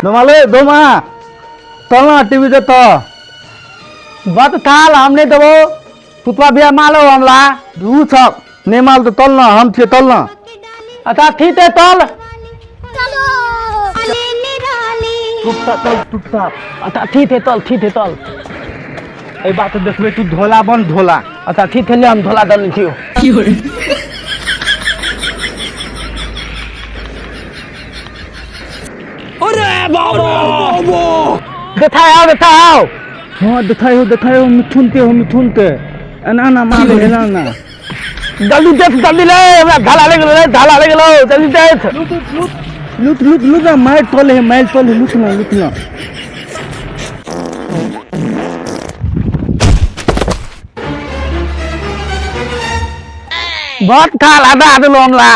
दोमाले दोमा तल ना टीवी दे तो बात थाल हमने देबो तुतवा बिया मालो हमला दू सब ने माल तो तल ना हम छे तल ना अच्छा ठीक है तल टूटता अच्छा ठीक है तल ए बात देखबे तू धोला बन धोला अच्छा ठीक है ले हम धोला दल छियो अरे बाबा देखाओ हाँ दिखाओ मिथुन के ना ना मारो ना जल्दी देख जल्दी ले हमरा ढाला ले गेलो जल्दी देख लूट ना माइल तोले लूट ना बहुत थाल आधा हमला